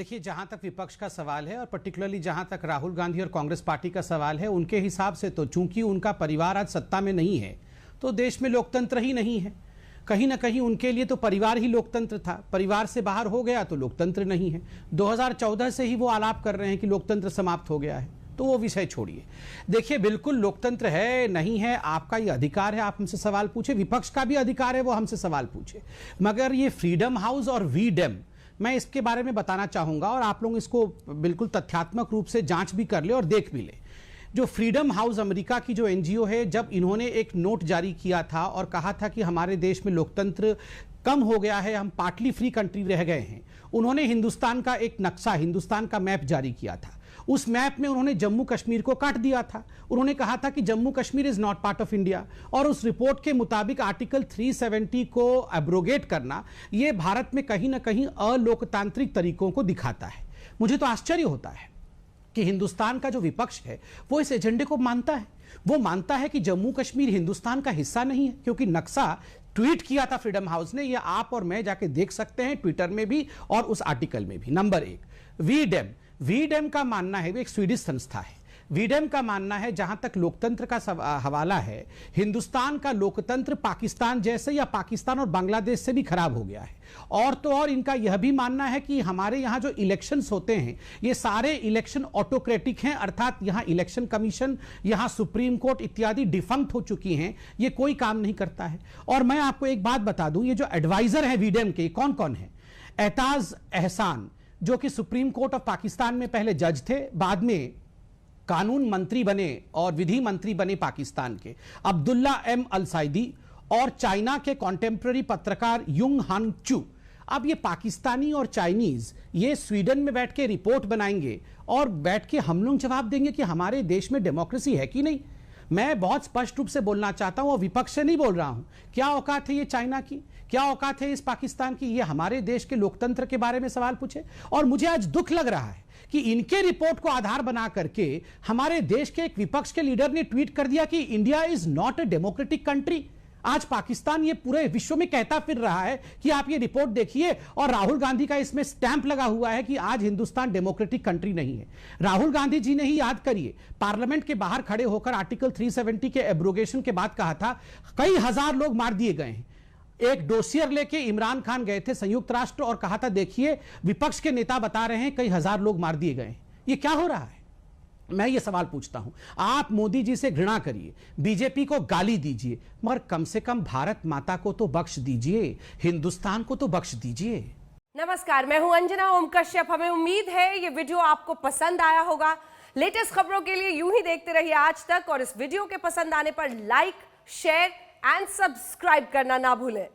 देखिए, जहां तक विपक्ष का सवाल है और पर्टिकुलरली जहां तक राहुल गांधी और कांग्रेस पार्टी का सवाल है, उनके हिसाब से तो चूंकि उनका परिवार आज सत्ता में नहीं है तो देश में लोकतंत्र ही नहीं है। कहीं ना कहीं उनके लिए तो परिवार ही लोकतंत्र था, परिवार से बाहर हो गया तो लोकतंत्र नहीं है। 2014 से ही वो आलाप कर रहे हैं कि लोकतंत्र समाप्त हो गया है, तो वो विषय छोड़िए। देखिए, बिल्कुल लोकतंत्र है नहीं है, आपका ये अधिकार है, आप हमसे सवाल पूछे, विपक्ष का भी अधिकार है वो हमसे सवाल पूछे। मगर ये फ्रीडम हाउस और वी डेम, मैं इसके बारे में बताना चाहूंगा और आप लोग इसको बिल्कुल तथ्यात्मक रूप से जांच भी कर ले और देख भी ले। जो फ्रीडम हाउस अमेरिका की जो एनजीओ है, जब इन्होंने एक नोट जारी किया था और कहा था कि हमारे देश में लोकतंत्र कम हो गया है, हम पार्टली फ्री कंट्री रह गए हैं, उन्होंने हिंदुस्तान का एक नक्शा, हिंदुस्तान का मैप जारी किया था। उस मैप में उन्होंने जम्मू कश्मीर को काट दिया था। उन्होंने कहा था कि Jammu Kashmir is not part of India, और उस रिपोर्ट के मुताबिक आर्टिकल 370 को एब्रोगेट करना यह भारत में कहीं ना कहीं अलोकतांत्रिक तरीकों को दिखाता है। मुझे तो आश्चर्य होता है कि हिंदुस्तान का जो विपक्ष है वो इस एजेंडे को मानता है। वो मानता है कि जम्मू कश्मीर हिंदुस्तान का हिस्सा नहीं है, क्योंकि नक्शा ट्वीट किया था फ्रीडम हाउस ने, ये आप और मैं जाके देख सकते हैं ट्विटर में भी और उस आर्टिकल में भी। नंबर एक, वीडेम का मानना है, वो एक स्वीडिश संस्था है, वीडेम का मानना है, जहां तक लोकतंत्र का हवाला है, हिंदुस्तान का लोकतंत्र पाकिस्तान जैसे या पाकिस्तान और बांग्लादेश से भी खराब हो गया है। और तो और इनका यह भी मानना है कि हमारे यहां जो इलेक्शंस होते हैं ये सारे इलेक्शन ऑटोक्रेटिक हैं, अर्थात यहां इलेक्शन कमीशन, यहां सुप्रीम कोर्ट इत्यादि डिफंक्ट हो चुकी हैं, ये कोई काम नहीं करता है। और मैं आपको एक बात बता दूं, ये जो एडवाइजर है वीडेम के कौन कौन है? एताज एहसान, जो कि सुप्रीम कोर्ट ऑफ पाकिस्तान में पहले जज थे, बाद में कानून मंत्री बने और विधि मंत्री बने पाकिस्तान के, अब्दुल्ला एम अल सईदी, और चाइना के कॉन्टेम्प्ररी पत्रकार युंग हान चू। अब ये पाकिस्तानी और चाइनीज ये स्वीडन में बैठ के रिपोर्ट बनाएंगे और बैठ के हम लोग जवाब देंगे कि हमारे देश में डेमोक्रेसी है कि नहीं। मैं बहुत स्पष्ट रूप से बोलना चाहता हूं और विपक्ष से नहीं बोल रहा हूं, क्या औकात है ये चाइना की, क्या औकात है इस पाकिस्तान की, ये हमारे देश के लोकतंत्र के बारे में सवाल पूछे। और मुझे आज दुख लग रहा है कि इनके रिपोर्ट को आधार बना करके हमारे देश के एक विपक्ष के लीडर ने ट्वीट कर दिया कि India is not a democratic country. आज पाकिस्तान ये पूरे विश्व में कहता फिर रहा है कि आप ये रिपोर्ट देखिए, और राहुल गांधी का इसमें स्टैंप लगा हुआ है कि आज हिंदुस्तान डेमोक्रेटिक कंट्री नहीं है। राहुल गांधी जी ने ही, याद करिए, पार्लियामेंट के बाहर खड़े होकर आर्टिकल 370 के एब्रोगेशन के बाद कहा था कई हजार लोग मार दिए गए हैं। एक डोसियर लेके इमरान खान गए थे संयुक्त राष्ट्र और कहा था देखिए विपक्ष के नेता बता रहे हैं कई हजार लोग मार दिए गए। ये क्या हो रहा है? मैं ये सवाल पूछता हूं, आप मोदी जी से घृणा करिए, बीजेपी को गाली दीजिए, मगर कम से कम भारत माता को तो बख्श दीजिए, हिंदुस्तान को तो बख्श दीजिए। नमस्कार, मैं हूं अंजना ओम कश्यप। हमें उम्मीद है ये वीडियो आपको पसंद आया होगा। लेटेस्ट खबरों के लिए यूं ही देखते रहिए आज तक, और इस वीडियो के पसंद आने पर लाइक, शेयर एंड सब्सक्राइब करना ना भूलें।